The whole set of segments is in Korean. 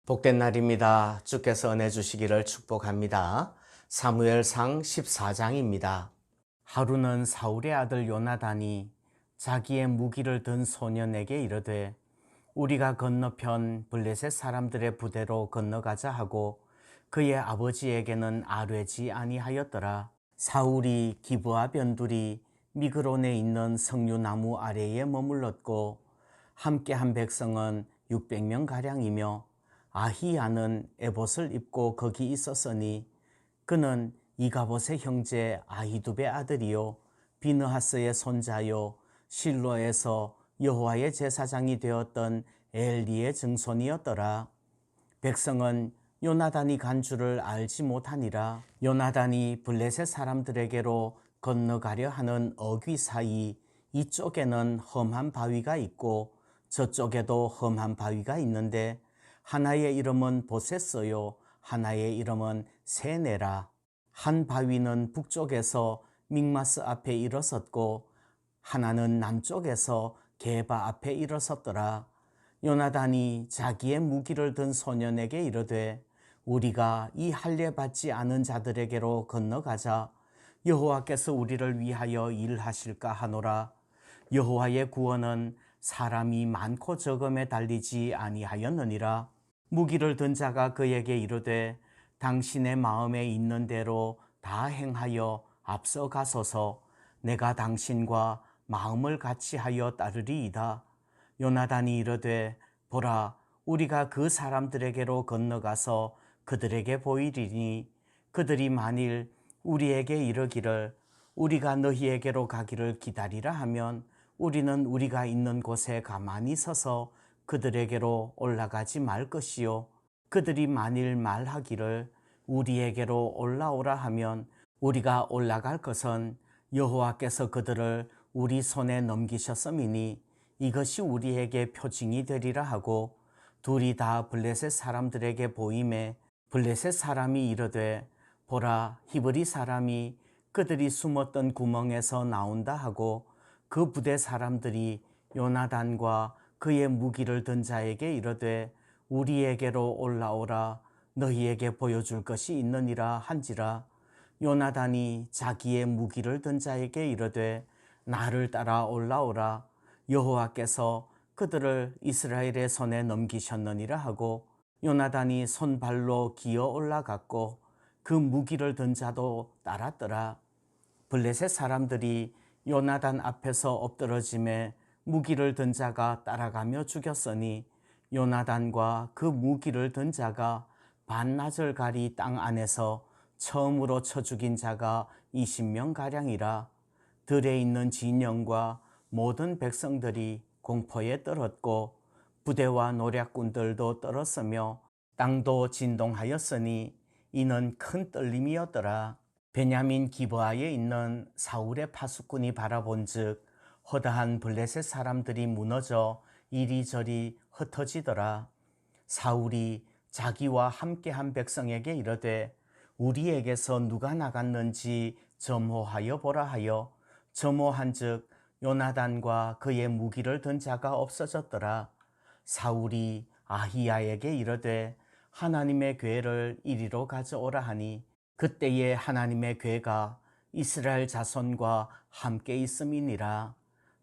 복된 날입니다. 주께서 은혜 주시기를 축복합니다. 사무엘상 14장입니다. 하루는 사울의 아들 요나단이 자기의 무기를 든 소년에게 이르되 우리가 건너편 블레셋 사람들의 부대로 건너가자 하고 그의 아버지에게는 아뢰지 아니하였더라. 사울이 기브아 변두리 미그론에 있는 석류나무 아래에 머물렀고 함께한 백성은 600명가량이며 아히야는 에봇을 입고 거기 있었으니 그는 이가봇의 형제 아히두베 아들이요 비느하스의 손자요 실로에서 여호와의 제사장이 되었던 엘리의 증손이었더라. 백성은 요나단이 간 줄을 알지 못하니라. 요나단이 블레셋 사람들에게로 건너가려 하는 어귀 사이 이쪽에는 험한 바위가 있고 저쪽에도 험한 바위가 있는데 하나의 이름은 보세스요 하나의 이름은 세네라. 한 바위는 북쪽에서 믹마스 앞에 일어섰고 하나는 남쪽에서 게바 앞에 일어섰더라. 요나단이 자기의 무기를 든 소년에게 이르되 우리가 이 할례 받지 않은 자들에게로 건너가자. 여호와께서 우리를 위하여 일하실까 하노라. 여호와의 구원은 사람이 많고 적음에 달리지 아니하였느니라. 무기를 든 자가 그에게 이르되 당신의 마음에 있는 대로 다 행하여 앞서 가소서. 내가 당신과 마음을 같이하여 따르리이다. 요나단이 이르되 보라 우리가 그 사람들에게로 건너가서 그들에게 보이리니 그들이 만일 우리에게 이르기를 우리가 너희에게로 가기를 기다리라 하면 우리는 우리가 있는 곳에 가만히 서서 그들에게로 올라가지 말 것이요 그들이 만일 말하기를 우리에게로 올라오라 하면 우리가 올라갈 것은 여호와께서 그들을 우리 손에 넘기셨음이니 이것이 우리에게 표징이 되리라 하고 둘이 다 블레셋 사람들에게 보임에 블레셋 사람이 이르되 보라 히브리 사람이 그들이 숨었던 구멍에서 나온다 하고 그 부대 사람들이 요나단과 그의 무기를 든 자에게 이르되 우리에게로 올라오라 너희에게 보여줄 것이 있느니라 한지라. 요나단이 자기의 무기를 든 자에게 이르되 나를 따라 올라오라 여호와께서 그들을 이스라엘의 손에 넘기셨느니라 하고 요나단이 손발로 기어 올라갔고 그 무기를 든 자도 따랐더라. 블레셋 사람들이 요나단 앞에서 엎드러짐에 무기를 든 자가 따라가며 죽였으니 요나단과 그 무기를 든 자가 반나절가리 땅 안에서 처음으로 쳐 죽인 자가 20명가량이라. 들에 있는 진영과 모든 백성들이 공포에 떨었고 부대와 노략군들도 떨었으며 땅도 진동하였으니 이는 큰 떨림이었더라. 베냐민 기브아에 있는 사울의 파수꾼이 바라본즉 허다한 블레셋 사람들이 무너져 이리저리 흩어지더라. 사울이 자기와 함께한 백성에게 이르되 우리에게서 누가 나갔는지 점호하여 보라 하여 점호한즉 요나단과 그의 무기를 든 자가 없어졌더라. 사울이 아히야에게 이르되 하나님의 궤를 이리로 가져오라 하니 그때에 하나님의 궤가 이스라엘 자손과 함께 있음이니라.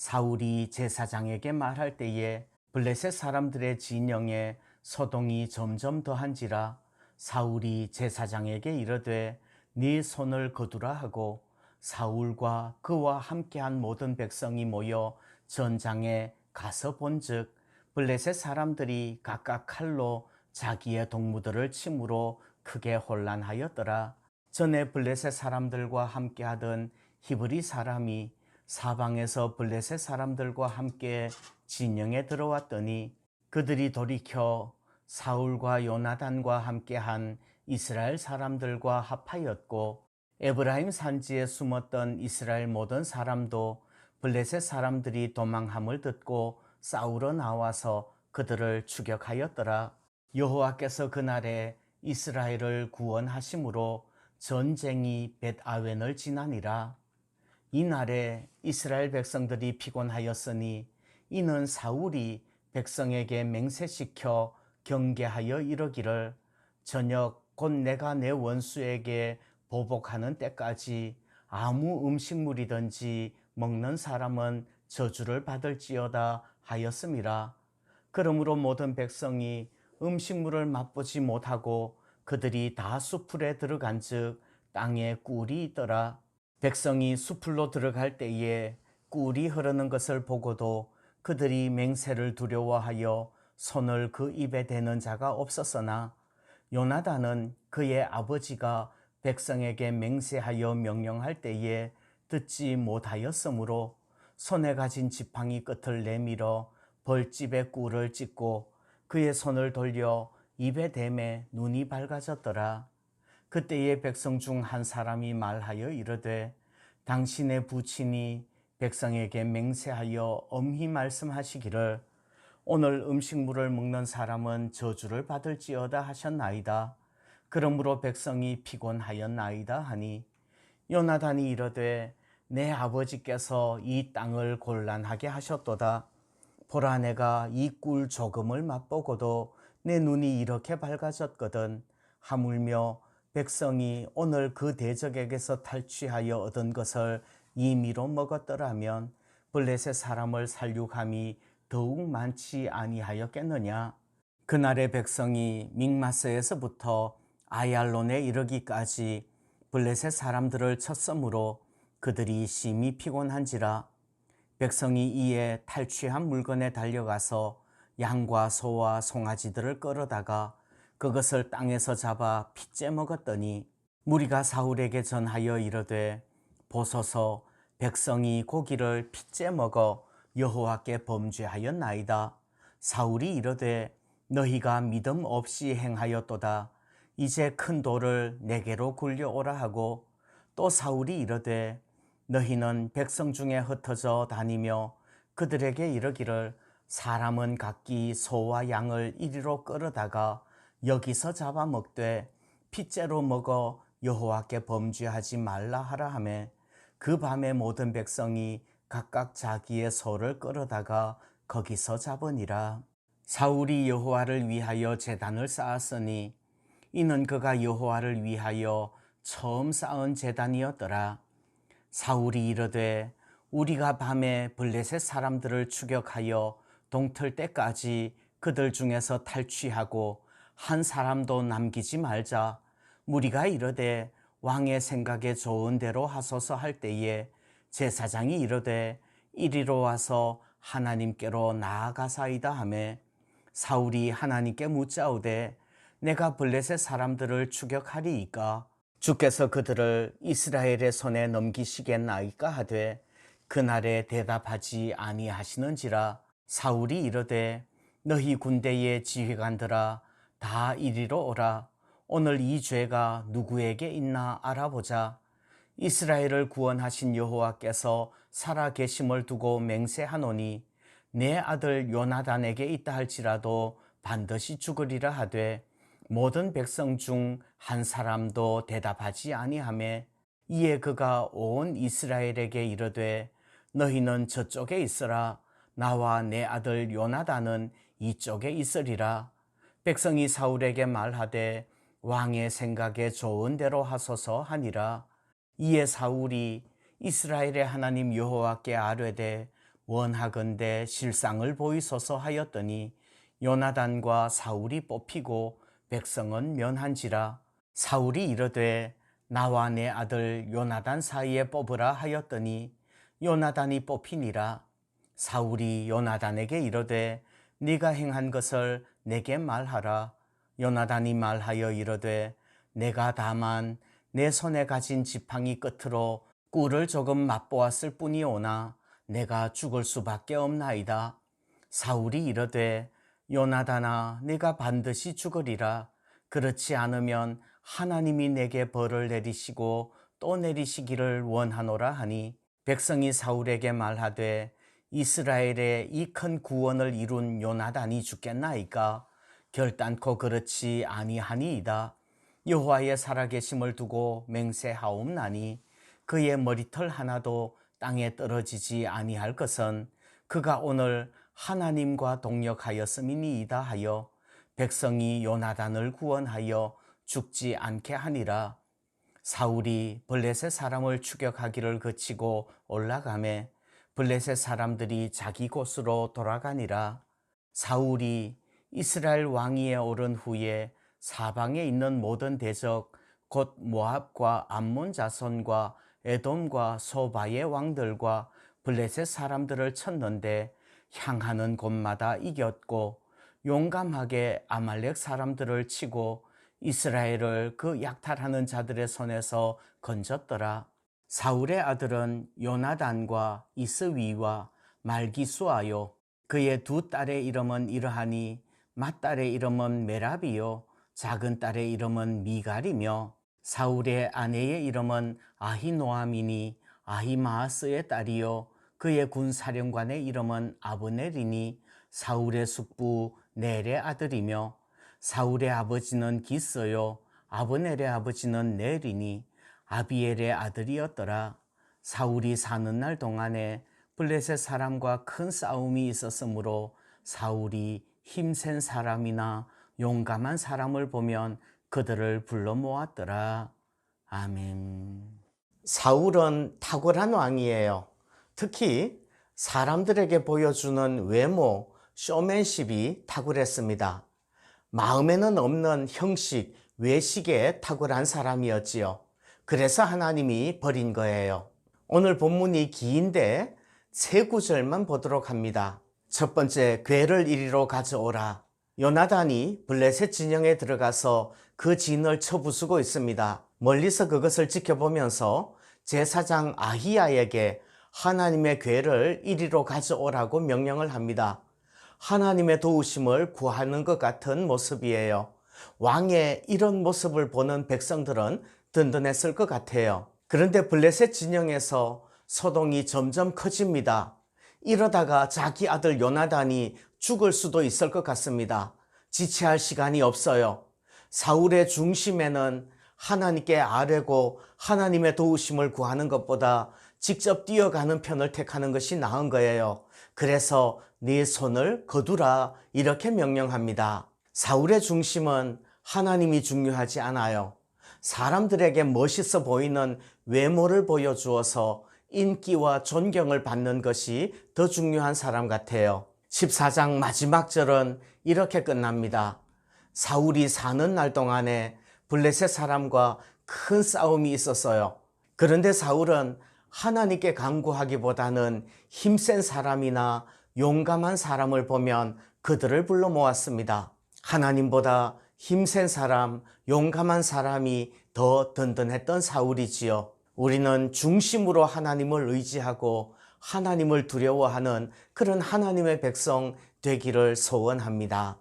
사울이 제사장에게 말할 때에 블레셋 사람들의 진영에 소동이 점점 더한지라. 사울이 제사장에게 이르되 네 손을 거두라 하고 사울과 그와 함께한 모든 백성이 모여 전장에 가서 본즉 블레셋 사람들이 각각 칼로 자기의 동무들을 침으로 크게 혼란하였더라. 전에 블레셋 사람들과 함께하던 히브리 사람이 사방에서 블레셋 사람들과 함께 진영에 들어왔더니 그들이 돌이켜 사울과 요나단과 함께한 이스라엘 사람들과 합하였고 에브라임 산지에 숨었던 이스라엘 모든 사람도 블레셋 사람들이 도망함을 듣고 싸우러 나와서 그들을 추격하였더라. 여호와께서 그날에 이스라엘을 구원하심으로 전쟁이 벳아웬을 지나니라. 이날에 이스라엘 백성들이 피곤하였으니 이는 사울이 백성에게 맹세시켜 경계하여 이르기를 저녁 곧 내가 내 원수에게 보복하는 때까지 아무 음식물이든지 먹는 사람은 저주를 받을지어다 하였음이라. 그러므로 모든 백성이 음식물을 맛보지 못하고 그들이 다 수풀에 들어간즉 땅에 꿀이 있더라. 백성이 수풀로 들어갈 때에 꿀이 흐르는 것을 보고도 그들이 맹세를 두려워하여 손을 그 입에 대는 자가 없었으나 요나단은 그의 아버지가 백성에게 맹세하여 명령할 때에 듣지 못하였으므로 손에 가진 지팡이 끝을 내밀어 벌집에 꿀을 찢고 그의 손을 돌려 입에 대매 눈이 밝아졌더라. 그때에 백성 중 한 사람이 말하여 이르되 당신의 부친이 백성에게 맹세하여 엄히 말씀하시기를 오늘 음식물을 먹는 사람은 저주를 받을지어다 하셨나이다. 그러므로 백성이 피곤하였나이다 하니 요나단이 이르되 내 아버지께서 이 땅을 곤란하게 하셨도다. 보라 내가 이 꿀 조금을 맛보고도 내 눈이 이렇게 밝아졌거든. 하물며 백성이 오늘 그 대적에게서 탈취하여 얻은 것을 임의로 먹었더라면 블레셋 사람을 살육함이 더욱 많지 아니하였겠느냐. 그날의 백성이 믹마스에서부터 아얄론에 이르기까지 블레셋 사람들을 쳤으므로 그들이 심히 피곤한지라. 백성이 이에 탈취한 물건에 달려가서 양과 소와 송아지들을 끌어다가 그것을 땅에서 잡아 핏째 먹었더니 무리가 사울에게 전하여 이르되 보소서 백성이 고기를 핏째 먹어 여호와께 범죄하였나이다. 사울이 이르되 너희가 믿음 없이 행하였도다. 이제 큰 돌을 내게로 굴려오라 하고 또 사울이 이르되 너희는 백성 중에 흩어져 다니며 그들에게 이르기를 사람은 각기 소와 양을 이리로 끌어다가 여기서 잡아먹되 핏째로 먹어 여호와께 범죄하지 말라 하라 하매 그 밤에 모든 백성이 각각 자기의 소를 끌어다가 거기서 잡으니라. 사울이 여호와를 위하여 제단을 쌓았으니 이는 그가 여호와를 위하여 처음 쌓은 제단이었더라. 사울이 이르되 우리가 밤에 블레셋 사람들을 추격하여 동틀 때까지 그들 중에서 탈취하고 한 사람도 남기지 말자. 무리가 이르되 왕의 생각에 좋은 대로 하소서 할 때에 제사장이 이르되 이리로 와서 하나님께로 나아가사이다 하매 사울이 하나님께 묻자오되 내가 블레셋 사람들을 추격하리이까 주께서 그들을 이스라엘의 손에 넘기시겠나이까 하되 그날에 대답하지 아니하시는지라. 사울이 이르되 너희 군대의 지휘관들아 다 이리로 오라. 오늘 이 죄가 누구에게 있나 알아보자. 이스라엘을 구원하신 여호와께서 살아계심을 두고 맹세하노니 내 아들 요나단에게 있다 할지라도 반드시 죽으리라 하되 모든 백성 중 한 사람도 대답하지 아니하매 이에 그가 온 이스라엘에게 이르되 너희는 저쪽에 있으라. 나와 내 아들 요나단은 이쪽에 있으리라. 백성이 사울에게 말하되 왕의 생각에 좋은 대로 하소서 하니라. 이에 사울이 이스라엘의 하나님 여호와께 아뢰되 원하건대 실상을 보이소서 하였더니 요나단과 사울이 뽑히고 백성은 면한지라. 사울이 이르되 나와 내 아들 요나단 사이에 뽑으라 하였더니 요나단이 뽑히니라. 사울이 요나단에게 이르되 네가 행한 것을 내게 말하라. 요나단이 말하여 이르되 내가 다만 내 손에 가진 지팡이 끝으로 꿀을 조금 맛보았을 뿐이오나 내가 죽을 수밖에 없나이다. 사울이 이르되 요나단아 네가 반드시 죽으리라. 그렇지 않으면 하나님이 내게 벌을 내리시고 또 내리시기를 원하노라 하니 백성이 사울에게 말하되 이스라엘의 이 큰 구원을 이룬 요나단이 죽겠나이까. 결단코 그렇지 아니하니이다. 여호와의 살아계심을 두고 맹세하옵나니 그의 머리털 하나도 땅에 떨어지지 아니할 것은 그가 오늘 하나님과 동역하였음이니이다 하여 백성이 요나단을 구원하여 죽지 않게 하니라. 사울이 블레셋 사람을 추격하기를 그치고 올라가매 블레셋 사람들이 자기 곳으로 돌아가니라. 사울이 이스라엘 왕위에 오른 후에 사방에 있는 모든 대적 곧 모압과 암몬 자손과 에돔과 소바의 왕들과 블레셋 사람들을 쳤는데 향하는 곳마다 이겼고 용감하게 아말렉 사람들을 치고 이스라엘을 그 약탈하는 자들의 손에서 건졌더라. 사울의 아들은 요나단과 이스위와 말기수아요. 그의 두 딸의 이름은 이러하니 맏딸의 이름은 메라비요 작은 딸의 이름은 미갈이며 사울의 아내의 이름은 아히노아미니 아히마아스의 딸이요 그의 군사령관의 이름은 아브넬이니 사울의 숙부 넬의 아들이며 사울의 아버지는 기스요 아브넬의 아버지는 넬이니 아비엘의 아들이었더라. 사울이 사는 날 동안에 블레셋 사람과 큰 싸움이 있었으므로 사울이 힘센 사람이나 용감한 사람을 보면 그들을 불러 모았더라. 아멘. 사울은 탁월한 왕이에요. 특히 사람들에게 보여주는 외모, 쇼맨십이 탁월했습니다. 마음에는 없는 형식, 외식에 탁월한 사람이었지요. 그래서 하나님이 버린 거예요. 오늘 본문이 긴데 세 구절만 보도록 합니다. 첫 번째, 궤를 이리로 가져오라. 요나단이 블레셋 진영에 들어가서 그 진을 쳐부수고 있습니다. 멀리서 그것을 지켜보면서 제사장 아히야에게 하나님의 궤를 이리로 가져오라고 명령을 합니다. 하나님의 도우심을 구하는 것 같은 모습이에요. 왕의 이런 모습을 보는 백성들은 든든했을 것 같아요. 그런데 블레셋 진영에서 소동이 점점 커집니다. 이러다가 자기 아들 요나단이 죽을 수도 있을 것 같습니다. 지체할 시간이 없어요. 사울의 중심에는 하나님께 아뢰고 하나님의 도우심을 구하는 것보다 직접 뛰어가는 편을 택하는 것이 나은 거예요. 그래서 네 손을 거두라 이렇게 명령합니다. 사울의 중심은 하나님이 중요하지 않아요. 사람들에게 멋있어 보이는 외모를 보여주어서 인기와 존경을 받는 것이 더 중요한 사람 같아요. 14장 마지막 절은 이렇게 끝납니다. 사울이 사는 날 동안에 블레셋 사람과 큰 싸움이 있었어요. 그런데 사울은 하나님께 간구하기보다는 힘센 사람이나 용감한 사람을 보면 그들을 불러 모았습니다. 하나님보다 힘센 사람, 용감한 사람이 더 든든했던 사울이지요. 우리는 중심으로 하나님을 의지하고 하나님을 두려워하는 그런 하나님의 백성 되기를 소원합니다.